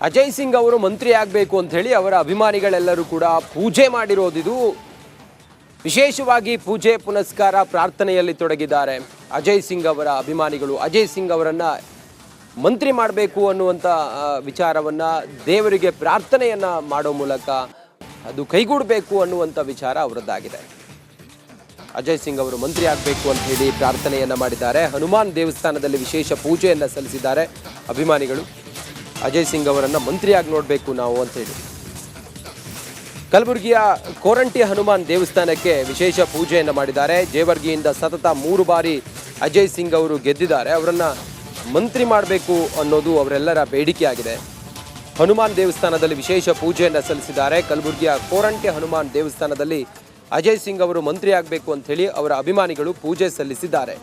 ಅಜಯ್ ಸಿಂಗ್ ಅವರು ಮಂತ್ರಿ ಆಗಬೇಕು ಅಂತ ಹೇಳಿ ಅವರ ಅಭಿಮಾನಿಗಳೆಲ್ಲರೂ ಕೂಡ ಪೂಜೆ ಮಾಡಿರೋದಿದು. ವಿಶೇಷವಾಗಿ ಪೂಜೆ ಪುನಸ್ಕಾರ ಪ್ರಾರ್ಥನೆಯಲ್ಲಿ ತೊಡಗಿದ್ದಾರೆ. ಅಜಯ್ ಸಿಂಗ್ ಅವರ ಅಭಿಮಾನಿಗಳು ಅಜಯ್ ಸಿಂಗ್ ಅವರನ್ನು ಮಂತ್ರಿ ಮಾಡಬೇಕು ಅನ್ನುವಂಥ ವಿಚಾರವನ್ನು ದೇವರಿಗೆ ಪ್ರಾರ್ಥನೆಯನ್ನು ಮಾಡೋ ಮೂಲಕ ಅದು ಕೈಗೂಡಬೇಕು ಅನ್ನುವಂಥ ವಿಚಾರ ಅವರದ್ದಾಗಿದೆ. ಅಜಯ್ ಸಿಂಗ್ ಅವರು ಮಂತ್ರಿ ಆಗಬೇಕು ಅಂತ ಹೇಳಿ ಪ್ರಾರ್ಥನೆಯನ್ನು ಮಾಡಿದ್ದಾರೆ. ಹನುಮಾನ್ ದೇವಸ್ಥಾನದಲ್ಲಿ ವಿಶೇಷ ಪೂಜೆಯನ್ನು ಸಲ್ಲಿಸಿದ್ದಾರೆ ಅಭಿಮಾನಿಗಳು. ಅಜಯ್ ಸಿಂಗ್ ಅವರನ್ನು ಮಂತ್ರಿಯಾಗಿ ನೋಡಬೇಕು ನಾವು ಅಂತ ಹೇಳಿ ಕಲಬುರಗಿಯ ಕೋರಂಟಿ ಹನುಮಾನ್ ದೇವಸ್ಥಾನಕ್ಕೆ ವಿಶೇಷ ಪೂಜೆಯನ್ನು ಮಾಡಿದ್ದಾರೆ. ಜೇವರ್ಗಿಯಿಂದ ಸತತ 3 ಬಾರಿ ಅಜಯ್ ಸಿಂಗ್ ಅವರು ಗೆದ್ದಿದ್ದಾರೆ. ಅವರನ್ನು ಮಂತ್ರಿ ಮಾಡಬೇಕು ಅನ್ನೋದು ಅವರೆಲ್ಲರ ಬೇಡಿಕೆಯಾಗಿದೆ. ಹನುಮಾನ್ ದೇವಸ್ಥಾನದಲ್ಲಿ ವಿಶೇಷ ಪೂಜೆಯನ್ನು ಸಲ್ಲಿಸಿದ್ದಾರೆ. ಕಲಬುರಗಿಯ ಕೋರಂಟಿ ಹನುಮಾನ್ ದೇವಸ್ಥಾನದಲ್ಲಿ ಅಜಯ್ ಸಿಂಗ್ ಅವರು ಮಂತ್ರಿ ಆಗಬೇಕು ಅಂತ ಹೇಳಿ ಅವರ ಅಭಿಮಾನಿಗಳು ಪೂಜೆ ಸಲ್ಲಿಸಿದ್ದಾರೆ.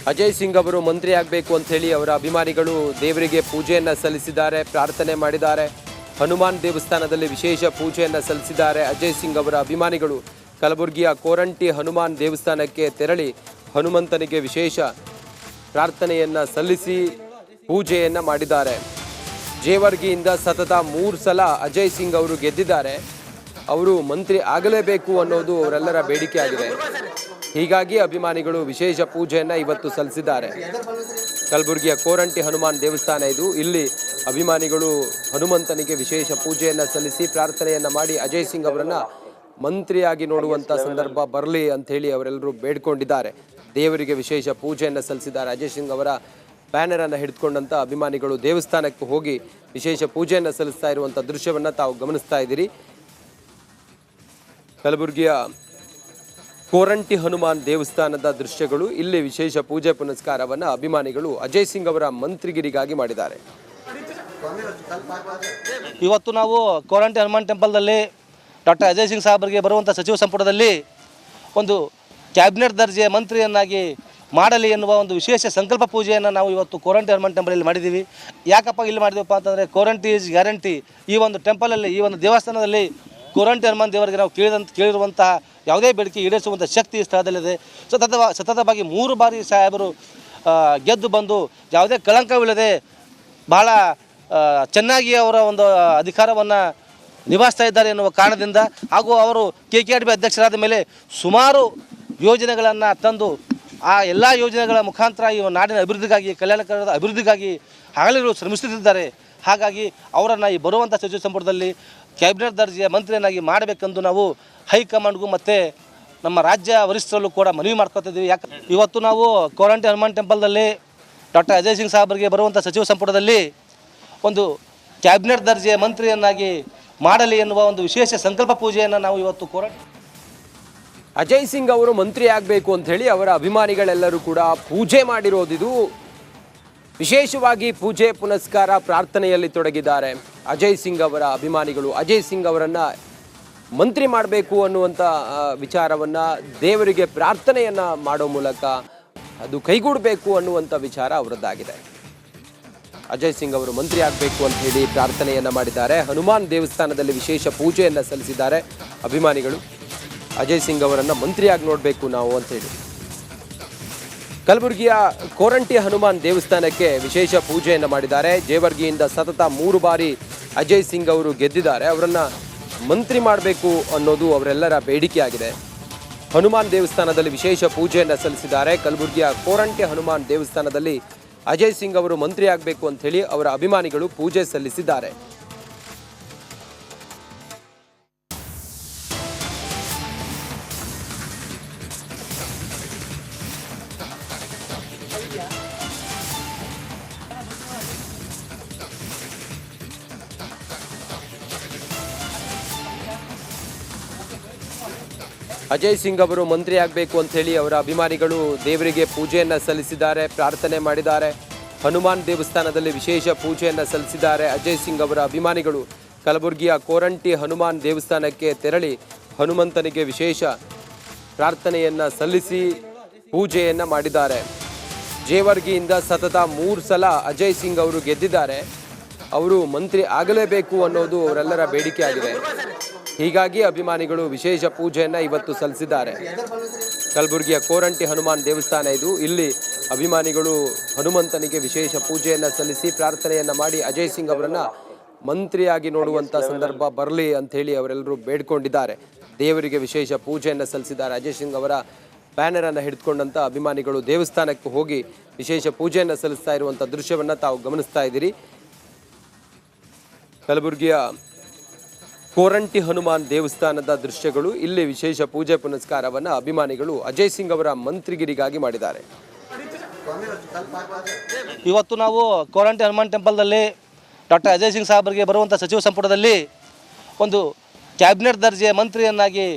ಅಜಯ್ ಸಿಂಗ್ ಅವರು ಮಂತ್ರಿ ಆಗಬೇಕು ಅಂತ ಹೇಳಿ ಅವರ ಅಭಿಮಾನಿಗಳು ದೇವರಿಗೆ ಪೂಜೆಯನ್ನು ಸಲ್ಲಿಸಿದ್ದಾರೆ, ಪ್ರಾರ್ಥನೆ ಮಾಡಿದ್ದಾರೆ. ಹನುಮಾನ್ ದೇವಸ್ಥಾನದಲ್ಲಿ ವಿಶೇಷ ಪೂಜೆಯನ್ನು ಸಲ್ಲಿಸಿದ್ದಾರೆ. ಅಜಯ್ ಸಿಂಗ್ ಅವರ ಅಭಿಮಾನಿಗಳು ಕಲಬುರಗಿಯ ಕೋರಂಟಿ ಹನುಮಾನ್ ದೇವಸ್ಥಾನಕ್ಕೆ ತೆರಳಿ ಹನುಮಂತನಿಗೆ ವಿಶೇಷ ಪ್ರಾರ್ಥನೆಯನ್ನು ಸಲ್ಲಿಸಿ ಪೂಜೆಯನ್ನು ಮಾಡಿದ್ದಾರೆ. ಜೇವರ್ಗಿಯಿಂದ ಸತತ 3 ಸಲ ಅಜಯ್ ಸಿಂಗ್ ಅವರು ಗೆದ್ದಿದ್ದಾರೆ. ಅವರು ಮಂತ್ರಿ ಆಗಲೇಬೇಕು ಅನ್ನೋದು ಅವರೆಲ್ಲರ ಬೇಡಿಕೆ ಆಗಿದೆ. ಹೀಗಾಗಿ ಅಭಿಮಾನಿಗಳು ವಿಶೇಷ ಪೂಜೆಯನ್ನು ಇವತ್ತು ಸಲ್ಲಿಸಿದ್ದಾರೆ. ಕಲಬುರಗಿಯ ಕೋರಂಟಿ ಹನುಮಾನ್ ದೇವಸ್ಥಾನ ಇದು. ಇಲ್ಲಿ ಅಭಿಮಾನಿಗಳು ಹನುಮಂತನಿಗೆ ವಿಶೇಷ ಪೂಜೆಯನ್ನು ಸಲ್ಲಿಸಿ ಪ್ರಾರ್ಥನೆಯನ್ನು ಮಾಡಿ ಅಜಯ್ ಸಿಂಗ್ ಅವರನ್ನು ಮಂತ್ರಿಯಾಗಿ ನೋಡುವಂಥ ಸಂದರ್ಭ ಬರಲಿ ಅಂಥೇಳಿ ಅವರೆಲ್ಲರೂ ಬೇಡ್ಕೊಂಡಿದ್ದಾರೆ. ದೇವರಿಗೆ ವಿಶೇಷ ಪೂಜೆಯನ್ನು ಸಲ್ಲಿಸಿದ್ದಾರೆ. ಅಜಯ್ ಸಿಂಗ್ ಅವರ ಬ್ಯಾನರನ್ನು ಹಿಡಿದುಕೊಂಡಂಥ ಅಭಿಮಾನಿಗಳು ದೇವಸ್ಥಾನಕ್ಕೆ ಹೋಗಿ ವಿಶೇಷ ಪೂಜೆಯನ್ನು ಸಲ್ಲಿಸ್ತಾ ಇರುವಂಥ ದೃಶ್ಯವನ್ನು ತಾವು ಗಮನಿಸ್ತಾ ಇದ್ದೀರಿ. ಕಲಬುರಗಿಯ ಕೋರಂಟಿ ಹನುಮಾನ್ ದೇವಸ್ಥಾನದ ದೃಶ್ಯಗಳು. ಇಲ್ಲಿ ವಿಶೇಷ ಪೂಜೆ ಪುನಸ್ಕಾರವನ್ನು ಅಭಿಮಾನಿಗಳು ಅಜಯ್ ಸಿಂಗ್ ಅವರ ಮಂತ್ರಿಗಿರಿಗಾಗಿ ಮಾಡಿದ್ದಾರೆ. ಇವತ್ತು ನಾವು ಕೋರಂಟಿ ಹನುಮಾನ್ ಟೆಂಪಲ್ದಲ್ಲಿ ಡಾಕ್ಟರ್ ಅಜಯ್ ಸಿಂಗ್ ಸಾಹೇಬರಿಗೆ ಬರುವಂಥ ಸಚಿವ ಸಂಪುಟದಲ್ಲಿ ಒಂದು ಕ್ಯಾಬಿನೆಟ್ ದರ್ಜೆಯ ಮಂತ್ರಿಯನ್ನಾಗಿ ಮಾಡಲಿ ಎನ್ನುವ ಒಂದು ವಿಶೇಷ ಸಂಕಲ್ಪ ಪೂಜೆಯನ್ನು ನಾವು ಇವತ್ತು ಕೋರಂಟಿ ಹನುಮಾನ್ ಟೆಂಪಲಲ್ಲಿ ಮಾಡಿದ್ದೀವಿ. ಯಾಕಪ್ಪ ಇಲ್ಲಿ ಮಾಡಿದೆವಪ್ಪ ಅಂತಂದರೆ ಕೋರಂಟಿ ಈಸ್ ಗ್ಯಾರಂಟಿ. ಈ ಒಂದು ಟೆಂಪಲಲ್ಲಿ, ಈ ಒಂದು ದೇವಸ್ಥಾನದಲ್ಲಿ ಕೋರಂಟಿ ಹನುಮಾನ್ ದೇವರಿಗೆ ನಾವು ಕೇಳಿರುವಂತಹ ಯಾವುದೇ ಬೇಡಿಕೆ ಈಡೇರಿಸುವಂಥ ಶಕ್ತಿ ಈ ಸ್ಥಳದಲ್ಲಿದೆ. ಸತತವಾಗಿ 3 ಬಾರಿ ಸಾಹೇಬರು ಗೆದ್ದು ಬಂದು ಯಾವುದೇ ಕಳಂಕವಿಲ್ಲದೆ ಬಹಳ ಚೆನ್ನಾಗಿ ಅವರ ಒಂದು ಅಧಿಕಾರವನ್ನು ನಿಭಾಯಿಸ್ತಾ ಇದ್ದಾರೆ ಎನ್ನುವ ಕಾರಣದಿಂದ, ಹಾಗೂ ಅವರು KKRB ಅಧ್ಯಕ್ಷರಾದ ಮೇಲೆ ಸುಮಾರು ಯೋಜನೆಗಳನ್ನು ತಂದು ಆ ಎಲ್ಲ ಯೋಜನೆಗಳ ಮುಖಾಂತರ ಈ ನಾಡಿನ ಅಭಿವೃದ್ಧಿಗಾಗಿ, ಕಲ್ಯಾಣಕರದ ಅಭಿವೃದ್ಧಿಗಾಗಿ ಹಗಲಿರುಳು ಶ್ರಮಿಸುತ್ತಿದ್ದಾರೆ. ಹಾಗಾಗಿ ಅವರನ್ನು ಈ ಬರುವಂಥ ಸಚಿವ ಸಂಪುಟದಲ್ಲಿ ಕ್ಯಾಬಿನೆಟ್ ದರ್ಜೆಯ ಮಂತ್ರಿಯನ್ನಾಗಿ ಮಾಡಬೇಕೆಂದು ನಾವು ಹೈಕಮಾಂಡ್ಗೂ ಮತ್ತು ನಮ್ಮ ರಾಜ್ಯ ವರಿಷ್ಠರಲ್ಲೂ ಕೂಡ ಮನವಿ ಮಾಡ್ಕೊತಿದ್ದೀವಿ. ಇವತ್ತು ನಾವು ಕೋರಂಟಿ ಹನುಮಾನ್ ಟೆಂಪಲ್ದಲ್ಲಿ ಡಾಕ್ಟರ್ ಅಜಯ್ ಸಿಂಗ್ ಸಾಹೇಬರಿಗೆ ಬರುವಂಥ ಸಚಿವ ಸಂಪುಟದಲ್ಲಿ ಒಂದು ಕ್ಯಾಬಿನೆಟ್ ದರ್ಜೆಯ ಮಂತ್ರಿಯನ್ನಾಗಿ ಮಾಡಲಿ ಎನ್ನುವ ಒಂದು ವಿಶೇಷ ಸಂಕಲ್ಪ ಪೂಜೆಯನ್ನು ನಾವು ಇವತ್ತು ಅಜಯ್ ಸಿಂಗ್ ಅವರು ಮಂತ್ರಿ ಆಗಬೇಕು ಅಂತ ಹೇಳಿ ಅವರ ಅಭಿಮಾನಿಗಳೆಲ್ಲರೂ ಕೂಡ ಪೂಜೆ ಮಾಡಿರೋದಿದು. ವಿಶೇಷವಾಗಿ ಪೂಜೆ ಪುನಸ್ಕಾರ ಪ್ರಾರ್ಥನೆಯಲ್ಲಿ ತೊಡಗಿದ್ದಾರೆ. ಅಜಯ್ ಸಿಂಗ್ ಅವರ ಅಭಿಮಾನಿಗಳು ಅಜಯ್ ಸಿಂಗ್ ಅವರನ್ನು ಮಂತ್ರಿ ಮಾಡಬೇಕು ಅನ್ನುವಂಥ ವಿಚಾರವನ್ನು ದೇವರಿಗೆ ಪ್ರಾರ್ಥನೆಯನ್ನು ಮಾಡೋ ಮೂಲಕ ಅದು ಕೈಗೂಡಬೇಕು ಅನ್ನುವಂಥ ವಿಚಾರ ಅವರದ್ದಾಗಿದೆ. ಅಜಯ್ ಸಿಂಗ್ ಅವರು ಮಂತ್ರಿ ಆಗಬೇಕು ಅಂತ ಹೇಳಿ ಪ್ರಾರ್ಥನೆಯನ್ನು ಮಾಡಿದ್ದಾರೆ. ಹನುಮಾನ್ ದೇವಸ್ಥಾನದಲ್ಲಿ ವಿಶೇಷ ಪೂಜೆಯನ್ನು ಸಲ್ಲಿಸಿದ್ದಾರೆ ಅಭಿಮಾನಿಗಳು. ಅಜಯ್ ಸಿಂಗ್ ಅವರನ್ನು ಮಂತ್ರಿಯಾಗಿ ನೋಡಬೇಕು ನಾವು ಅಂತ ಹೇಳಿ ಕಲಬುರಗಿಯ ಕೋರಂಟಿ ಹನುಮಾನ್ ದೇವಸ್ಥಾನಕ್ಕೆ ವಿಶೇಷ ಪೂಜೆಯನ್ನು ಮಾಡಿದ್ದಾರೆ. ಜೇವರ್ಗಿಯಿಂದ ಸತತ 3 ಬಾರಿ ಅಜಯ್ ಸಿಂಗ್ ಅವರು ಗೆದ್ದಿದ್ದಾರೆ. ಅವರನ್ನು ಮಂತ್ರಿ ಮಾಡಬೇಕು ಅನ್ನೋದು ಅವರೆಲ್ಲರ ಬೇಡಿಕೆಯಾಗಿದೆ. ಹನುಮಾನ್ ದೇವಸ್ಥಾನದಲ್ಲಿ ವಿಶೇಷ ಪೂಜೆಯನ್ನು ಸಲ್ಲಿಸಿದ್ದಾರೆ. ಕಲಬುರಗಿಯ ಕೋರಂಟಿ ಹನುಮಾನ್ ದೇವಸ್ಥಾನದಲ್ಲಿ ಅಜಯ್ ಸಿಂಗ್ ಅವರು ಮಂತ್ರಿ ಆಗಬೇಕು ಅಂತ ಹೇಳಿ ಅವರ ಅಭಿಮಾನಿಗಳು ಪೂಜೆ ಸಲ್ಲಿಸಿದ್ದಾರೆ. ಅಜಯ್ ಸಿಂಗ್ ಅವರು ಮಂತ್ರಿ ಆಗಬೇಕು ಅಂತ ಹೇಳಿ ಅವರ ಅಭಿಮಾನಿಗಳು ದೇವರಿಗೆ ಪೂಜೆಯನ್ನು ಸಲ್ಲಿಸಿದ್ದಾರೆ, ಪ್ರಾರ್ಥನೆ ಮಾಡಿದ್ದಾರೆ. ಹನುಮಾನ್ ದೇವಸ್ಥಾನದಲ್ಲಿ ವಿಶೇಷ ಪೂಜೆಯನ್ನು ಸಲ್ಲಿಸಿದ್ದಾರೆ ಅಜಯ್ ಸಿಂಗ್ ಅವರ ಅಭಿಮಾನಿಗಳು. ಕಲಬುರಗಿಯ ಕೋರಂಟಿ ಹನುಮಾನ್ ದೇವಸ್ಥಾನಕ್ಕೆ ತೆರಳಿ ಹನುಮಂತನಿಗೆ ವಿಶೇಷ ಪ್ರಾರ್ಥನೆಯನ್ನು ಸಲ್ಲಿಸಿ ಪೂಜೆಯನ್ನು ಮಾಡಿದ್ದಾರೆ. ಜೇವರ್ಗಿಯಿಂದ ಸತತ 3 ಸಲ ಅಜಯ್ ಸಿಂಗ್ ಅವರು ಗೆದ್ದಿದ್ದಾರೆ. ಅವರು ಮಂತ್ರಿ ಆಗಲೇಬೇಕು ಅನ್ನೋದು ಅವರೆಲ್ಲರ ಬೇಡಿಕೆ ಆಗಿದೆ. ಹೀಗಾಗಿ ಅಭಿಮಾನಿಗಳು ವಿಶೇಷ ಪೂಜೆಯನ್ನು ಇವತ್ತು ಸಲ್ಲಿಸಿದ್ದಾರೆ. ಕಲಬುರಗಿಯ ಕೋರಂಟಿ ಹನುಮಾನ್ ದೇವಸ್ಥಾನ ಇದು. ಇಲ್ಲಿ ಅಭಿಮಾನಿಗಳು ಹನುಮಂತನಿಗೆ ವಿಶೇಷ ಪೂಜೆಯನ್ನು ಸಲ್ಲಿಸಿ ಪ್ರಾರ್ಥನೆಯನ್ನು ಮಾಡಿ ಅಜಯ್ ಸಿಂಗ್ ಅವರನ್ನು ಮಂತ್ರಿಯಾಗಿ ನೋಡುವಂಥ ಸಂದರ್ಭ ಬರಲಿ ಅಂಥೇಳಿ ಅವರೆಲ್ಲರೂ ಬೇಡ್ಕೊಂಡಿದ್ದಾರೆ. ದೇವರಿಗೆ ವಿಶೇಷ ಪೂಜೆಯನ್ನು ಸಲ್ಲಿಸಿದ್ದಾರೆ. ಅಜಯ್ ಸಿಂಗ್ ಅವರ ಬ್ಯಾನರನ್ನು ಹಿಡಿದುಕೊಂಡಂಥ ಅಭಿಮಾನಿಗಳು ದೇವಸ್ಥಾನಕ್ಕೆ ಹೋಗಿ ವಿಶೇಷ ಪೂಜೆಯನ್ನು ಸಲ್ಲಿಸ್ತಾ ಇರುವಂಥ ದೃಶ್ಯವನ್ನು ತಾವು ಗಮನಿಸ್ತಾ ಇದ್ದೀರಿ. ಕಲಬುರಗಿಯ ಕೋರಂಟಿ ಹನುಮಾನ್ ದೇವಸ್ಥಾನದ ದೃಶ್ಯಗಳು. ಇಲ್ಲಿ ವಿಶೇಷ ಪೂಜೆ ಪುನಸ್ಕಾರವನ್ನು ಅಭಿಮಾನಿಗಳು ಅಜಯ್ ಸಿಂಗ್ ಅವರ ಮಂತ್ರಿಗಿರಿಗಾಗಿ ಮಾಡಿದ್ದಾರೆ. ಇವತ್ತು ನಾವು ಕೋರಂಟಿ ಹನುಮಾನ್ ಟೆಂಪಲ್ದಲ್ಲಿ ಡಾಕ್ಟರ್ ಅಜಯ್ ಸಿಂಗ್ ಸಾಹೇಬರಿಗೆ ಬರುವಂಥ ಸಚಿವ ಸಂಪುಟದಲ್ಲಿ ಒಂದು ಕ್ಯಾಬಿನೆಟ್ ದರ್ಜೆಯ ಮಂತ್ರಿಯನ್ನಾಗಿ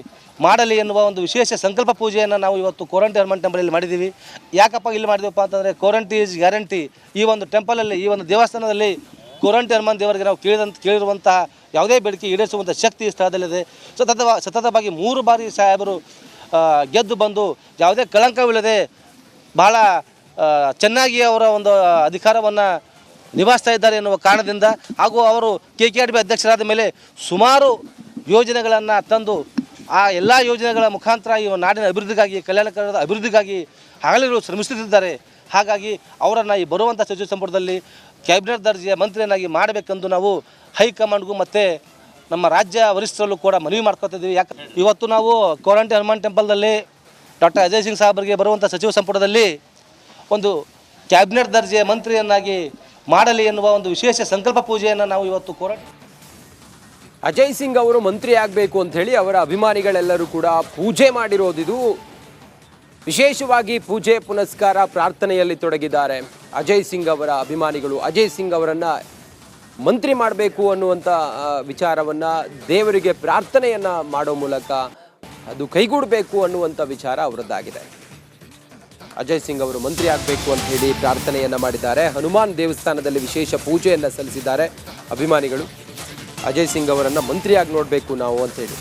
ಮಾಡಲಿ ಎನ್ನುವ ಒಂದು ವಿಶೇಷ ಸಂಕಲ್ಪ ಪೂಜೆಯನ್ನು ನಾವು ಇವತ್ತು ಕೋರಂಟಿ ಹನುಮಾನ್ ಟೆಂಪಲಲ್ಲಿ ಮಾಡಿದ್ದೀವಿ. ಯಾಕಪ್ಪ ಇಲ್ಲಿ ಮಾಡಿದೀವಪ್ಪ ಅಂತಂದರೆ ಕೋರಂಟಿ ಈಸ್ ಗ್ಯಾರಂಟಿ. ಈ ಒಂದು ಟೆಂಪಲಲ್ಲಿ, ಈ ಒಂದು ದೇವಸ್ಥಾನದಲ್ಲಿ ಕೋರಂಟಿ ಹನುಮಾನ್ ದೇವರಿಗೆ ನಾವು ಕೇಳಿರುವಂತಹ ಯಾವುದೇ ಬೇಡಿಕೆ ಈಡೇರಿಸುವಂಥ ಶಕ್ತಿ ಈ ಸ್ಥಳದಲ್ಲಿದೆ. ಸತತವಾಗಿ 3 ಬಾರಿ ಸಾಹೇಬರು ಗೆದ್ದು ಬಂದು ಯಾವುದೇ ಕಳಂಕವಿಲ್ಲದೆ ಭಾಳ ಚೆನ್ನಾಗಿ ಅವರ ಒಂದು ಅಧಿಕಾರವನ್ನು ನಿಭಾಯಿಸ್ತಾ ಇದ್ದಾರೆ ಎನ್ನುವ ಕಾರಣದಿಂದ, ಹಾಗೂ ಅವರು KKRB ಅಧ್ಯಕ್ಷರಾದ ಮೇಲೆ ಸುಮಾರು ಯೋಜನೆಗಳನ್ನು ತಂದು ಆ ಎಲ್ಲ ಯೋಜನೆಗಳ ಮುಖಾಂತರ ಈ ನಾಡಿನ ಅಭಿವೃದ್ಧಿಗಾಗಿ, ಕಲ್ಯಾಣಕರದ ಅಭಿವೃದ್ಧಿಗಾಗಿ ಹಗಲಿರುಳು ಶ್ರಮಿಸುತ್ತಿದ್ದಾರೆ. ಹಾಗಾಗಿ ಅವರನ್ನು ಈ ಬರುವಂಥ ಸಚಿವ ಸಂಪುಟದಲ್ಲಿ ಕ್ಯಾಬಿನೆಟ್ ದರ್ಜೆಯ ಮಂತ್ರಿಯನ್ನಾಗಿ ಮಾಡಬೇಕೆಂದು ನಾವು ಹೈಕಮಾಂಡ್ಗೂ ಮತ್ತು ನಮ್ಮ ರಾಜ್ಯ ವರಿಷ್ಠರಲ್ಲೂ ಕೂಡ ಮನವಿ ಮಾಡ್ಕೊತಿದ್ದೀವಿ. ಇವತ್ತು ನಾವು ಕೋರಂಟಿ ಹನುಮಾನ್ ಟೆಂಪಲ್ದಲ್ಲಿ ಡಾಕ್ಟರ್ ಅಜಯ್ ಸಿಂಗ್ ಸಾಹೇಬರಿಗೆ ಬರುವಂಥ ಸಚಿವ ಸಂಪುಟದಲ್ಲಿ ಒಂದು ಕ್ಯಾಬಿನೆಟ್ ದರ್ಜೆಯ ಮಂತ್ರಿಯನ್ನಾಗಿ ಮಾಡಲಿ ಎನ್ನುವ ಒಂದು ವಿಶೇಷ ಸಂಕಲ್ಪ ಪೂಜೆಯನ್ನು ನಾವು ಇವತ್ತು ಅಜಯ್ ಸಿಂಗ್ ಅವರು ಮಂತ್ರಿ ಆಗಬೇಕು ಅಂತ ಹೇಳಿ ಅವರ ಅಭಿಮಾನಿಗಳೆಲ್ಲರೂ ಕೂಡ ಪೂಜೆ ಮಾಡಿರೋದಿದು. ವಿಶೇಷವಾಗಿ ಪೂಜೆ ಪುನಸ್ಕಾರ ಪ್ರಾರ್ಥನೆಯಲ್ಲಿ ತೊಡಗಿದ್ದಾರೆ ಅಜಯ್ ಸಿಂಗ್ ಅವರ ಅಭಿಮಾನಿಗಳು. ಅಜಯ್ ಸಿಂಗ್ ಅವರನ್ನು ಮಂತ್ರಿ ಮಾಡಬೇಕು ಅನ್ನುವಂಥ ವಿಚಾರವನ್ನು ದೇವರಿಗೆ ಪ್ರಾರ್ಥನೆಯನ್ನು ಮಾಡೋ ಮೂಲಕ ಅದು ಕೈಗೂಡಬೇಕು ಅನ್ನುವಂಥ ವಿಚಾರ ಅವರದ್ದಾಗಿದೆ. ಅಜಯ್ ಸಿಂಗ್ ಅವರು ಮಂತ್ರಿ ಆಗಬೇಕು ಅಂತ ಹೇಳಿ ಪ್ರಾರ್ಥನೆಯನ್ನು ಮಾಡಿದ್ದಾರೆ. ಹನುಮಾನ್ ದೇವಸ್ಥಾನದಲ್ಲಿ ವಿಶೇಷ ಪೂಜೆಯನ್ನು ಸಲ್ಲಿಸಿದ್ದಾರೆ ಅಭಿಮಾನಿಗಳು. ಅಜಯ್ ಸಿಂಗ್ ಅವರನ್ನು ಮಂತ್ರಿಯಾಗಿ ನೋಡಬೇಕು ನಾವು ಅಂಥೇಳಿ.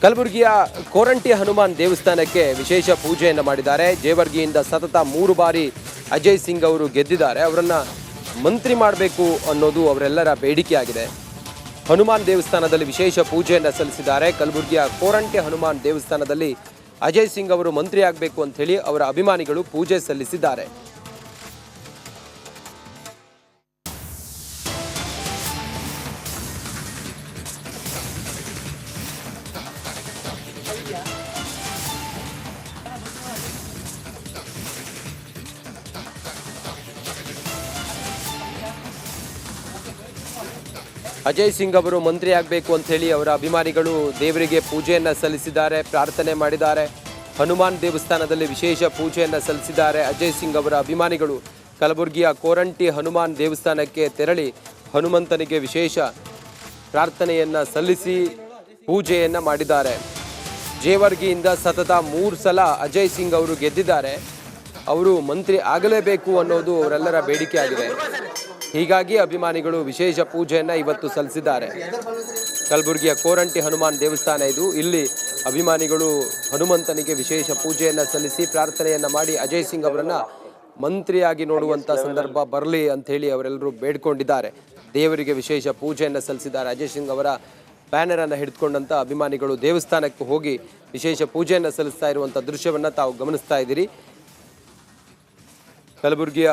ಕಲಬುರಗಿಯ ಕೋರಂಟಿ ಹನುಮಾನ್ ದೇವಸ್ಥಾನಕ್ಕೆ ವಿಶೇಷ ಪೂಜೆಯನ್ನು ಮಾಡಿದ್ದಾರೆ. ಜೇವರ್ಗಿಯಿಂದ ಸತತ 3 ಬಾರಿ ಅಜಯ್ ಸಿಂಗ್ ಅವರು ಗೆದ್ದಿದ್ದಾರೆ. ಅವರನ್ನು ಮಂತ್ರಿ ಮಾಡಬೇಕು ಅನ್ನೋದು ಅವರೆಲ್ಲರ ಬೇಡಿಕೆಯಾಗಿದೆ. ಹನುಮಾನ್ ದೇವಸ್ಥಾನದಲ್ಲಿ ವಿಶೇಷ ಪೂಜೆಯನ್ನು ಸಲ್ಲಿಸಿದ್ದಾರೆ. ಕಲಬುರಗಿಯ ಕೋರಂಟಿ ಹನುಮಾನ್ ದೇವಸ್ಥಾನದಲ್ಲಿ ಅಜಯ್ ಸಿಂಗ್ ಅವರು ಮಂತ್ರಿ ಆಗಬೇಕು ಅಂತ ಹೇಳಿ ಅವರ ಅಭಿಮಾನಿಗಳು ಪೂಜೆ ಸಲ್ಲಿಸಿದ್ದಾರೆ. ಅಜಯ್ ಸಿಂಗ್ ಅವರು ಮಂತ್ರಿ ಆಗಬೇಕು ಅಂತ ಹೇಳಿ ಅವರ ಅಭಿಮಾನಿಗಳು ದೇವರಿಗೆ ಪೂಜೆಯನ್ನು ಸಲ್ಲಿಸಿದ್ದಾರೆ, ಪ್ರಾರ್ಥನೆ ಮಾಡಿದ್ದಾರೆ. ಹನುಮಾನ್ ದೇವಸ್ಥಾನದಲ್ಲಿ ವಿಶೇಷ ಪೂಜೆಯನ್ನು ಸಲ್ಲಿಸಿದ್ದಾರೆ ಅಜಯ್ ಸಿಂಗ್ ಅವರ ಅಭಿಮಾನಿಗಳು. ಕಲಬುರಗಿಯ ಕೋರಂಟಿ ಹನುಮಾನ್ ದೇವಸ್ಥಾನಕ್ಕೆ ತೆರಳಿ ಹನುಮಂತನಿಗೆ ವಿಶೇಷ ಪ್ರಾರ್ಥನೆಯನ್ನು ಸಲ್ಲಿಸಿ ಪೂಜೆಯನ್ನು ಮಾಡಿದ್ದಾರೆ. ಜೇವರ್ಗಿಯಿಂದ ಸತತ 3 ಸಲ ಅಜಯ್ ಸಿಂಗ್ ಅವರು ಗೆದ್ದಿದ್ದಾರೆ. ಅವರು ಮಂತ್ರಿ ಆಗಲೇಬೇಕು ಅನ್ನೋದು ಅವರೆಲ್ಲರ ಬೇಡಿಕೆ ಆಗಿದೆ. ಹೀಗಾಗಿ ಅಭಿಮಾನಿಗಳು ವಿಶೇಷ ಪೂಜೆಯನ್ನು ಇವತ್ತು ಸಲ್ಲಿಸಿದ್ದಾರೆ. ಕಲಬುರಗಿಯ ಕೋರಂಟಿ ಹನುಮಾನ್ ದೇವಸ್ಥಾನ ಇದು. ಇಲ್ಲಿ ಅಭಿಮಾನಿಗಳು ಹನುಮಂತನಿಗೆ ವಿಶೇಷ ಪೂಜೆಯನ್ನು ಸಲ್ಲಿಸಿ ಪ್ರಾರ್ಥನೆಯನ್ನು ಮಾಡಿ ಅಜಯ್ ಸಿಂಗ್ ಅವರನ್ನು ಮಂತ್ರಿಯಾಗಿ ನೋಡುವಂಥ ಸಂದರ್ಭ ಬರಲಿ ಅಂಥೇಳಿ ಅವರೆಲ್ಲರೂ ಬೇಡ್ಕೊಂಡಿದ್ದಾರೆ. ದೇವರಿಗೆ ವಿಶೇಷ ಪೂಜೆಯನ್ನು ಸಲ್ಲಿಸಿದ್ದಾರೆ. ಅಜಯ್ ಸಿಂಗ್ ಅವರ ಬ್ಯಾನರನ್ನು ಹಿಡಿದುಕೊಂಡಂಥ ಅಭಿಮಾನಿಗಳು ದೇವಸ್ಥಾನಕ್ಕೆ ಹೋಗಿ ವಿಶೇಷ ಪೂಜೆಯನ್ನು ಸಲ್ಲಿಸ್ತಾ ಇರುವಂಥ ದೃಶ್ಯವನ್ನು ತಾವು ಗಮನಿಸ್ತಾ ಇದ್ದೀರಿ. ಕಲಬುರಗಿಯ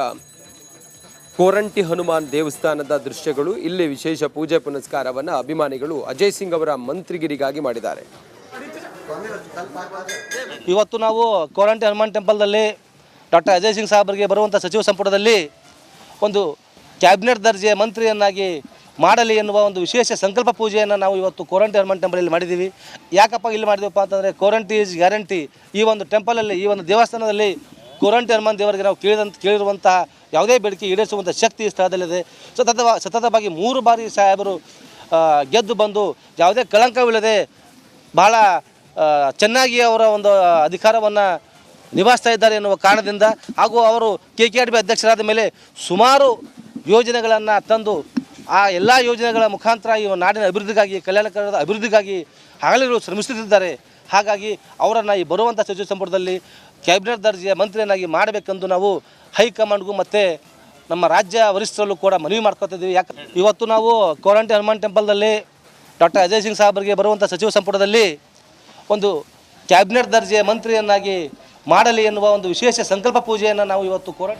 ಕೋರಂಟಿ ಹನುಮಾನ್ ದೇವಸ್ಥಾನದ ದೃಶ್ಯಗಳು. ಇಲ್ಲಿ ವಿಶೇಷ ಪೂಜೆ ಪುನಸ್ಕಾರವನ್ನು ಅಭಿಮಾನಿಗಳು ಅಜಯ್ ಸಿಂಗ್ ಅವರ ಮಂತ್ರಿಗಿರಿಗಾಗಿ ಮಾಡಿದ್ದಾರೆ. ಇವತ್ತು ನಾವು ಕೋರಂಟಿ ಹನುಮಾನ್ ಟೆಂಪಲ್ದಲ್ಲಿ ಡಾಕ್ಟರ್ ಅಜಯ್ ಸಿಂಗ್ ಸಾಹೇಬರಿಗೆ ಬರುವಂಥ ಸಚಿವ ಸಂಪುಟದಲ್ಲಿ ಒಂದು ಕ್ಯಾಬಿನೆಟ್ ದರ್ಜೆಯ ಮಂತ್ರಿಯನ್ನಾಗಿ ಮಾಡಲಿ ಎನ್ನುವ ಒಂದು ವಿಶೇಷ ಸಂಕಲ್ಪ ಪೂಜೆಯನ್ನು ನಾವು ಇವತ್ತು ಕೋರಂಟಿ ಹನುಮಾನ್ ಟೆಂಪಲಲ್ಲಿ ಮಾಡಿದ್ದೀವಿ. ಯಾಕಪ್ಪ ಇಲ್ಲಿ ಮಾಡಿದೀವಪ್ಪ ಅಂತಂದರೆ ಕೋರಂಟಿ ಈಸ್ ಗ್ಯಾರಂಟಿ. ಈ ಒಂದು ಟೆಂಪಲಲ್ಲಿ, ಈ ಒಂದು ದೇವಸ್ಥಾನದಲ್ಲಿ ಕೋರಂಟಿ ಹನುಮಾನ್ ದೇವರಿಗೆ ನಾವು ಕೇಳಿರುವಂತಹ ಯಾವುದೇ ಬೇಡಿಕೆ ಈಡೇರಿಸುವಂಥ ಶಕ್ತಿ ಈ ಸ್ಥಳದಲ್ಲಿದೆ. ಸತತವಾಗಿ 3 ಬಾರಿ ಸಾಹೇಬರು ಗೆದ್ದು ಬಂದು ಯಾವುದೇ ಕಳಂಕವಿಲ್ಲದೆ ಭಾಳ ಚೆನ್ನಾಗಿ ಅವರ ಒಂದು ಅಧಿಕಾರವನ್ನು ನಿಭಾಯಿಸ್ತಾ ಇದ್ದಾರೆ ಎನ್ನುವ ಕಾರಣದಿಂದ, ಹಾಗೂ ಅವರು KKRB ಅಧ್ಯಕ್ಷರಾದ ಮೇಲೆ ಸುಮಾರು ಯೋಜನೆಗಳನ್ನು ತಂದು ಆ ಎಲ್ಲ ಯೋಜನೆಗಳ ಮುಖಾಂತರ ಈ ನಾಡಿನ ಅಭಿವೃದ್ಧಿಗಾಗಿ, ಕಲ್ಯಾಣಕರದ ಅಭಿವೃದ್ಧಿಗಾಗಿ ಹಗಲಿರುಳು ಶ್ರಮಿಸುತ್ತಿದ್ದಾರೆ. ಹಾಗಾಗಿ ಅವರನ್ನು ಈ ಬರುವಂಥ ಸಚಿವ ಸಂಪುಟದಲ್ಲಿ ಕ್ಯಾಬಿನೆಟ್ ದರ್ಜೆಯ ಮಂತ್ರಿಯನ್ನಾಗಿ ಮಾಡಬೇಕೆಂದು ನಾವು ಹೈಕಮಾಂಡ್ಗೂ ಮತ್ತು ನಮ್ಮ ರಾಜ್ಯ ವರಿಷ್ಠರಲ್ಲೂ ಕೂಡ ಮನವಿ ಮಾಡ್ಕೊತಿದ್ದೀವಿ. ಯಾಕೆ ಇವತ್ತು ನಾವು ಕೋರಂಟಿ ಹನುಮಾನ್ ಟೆಂಪಲ್ದಲ್ಲಿ ಡಾಕ್ಟರ್ ಅಜಯ್ ಸಿಂಗ್ ಸಾಹೇಬರಿಗೆ ಬರುವಂಥ ಸಚಿವ ಸಂಪುಟದಲ್ಲಿ ಒಂದು ಕ್ಯಾಬಿನೆಟ್ ದರ್ಜೆಯ ಮಂತ್ರಿಯನ್ನಾಗಿ ಮಾಡಲಿ ಎನ್ನುವ ಒಂದು ವಿಶೇಷ ಸಂಕಲ್ಪ ಪೂಜೆಯನ್ನು ನಾವು ಇವತ್ತು ಕೋರಂಟಿ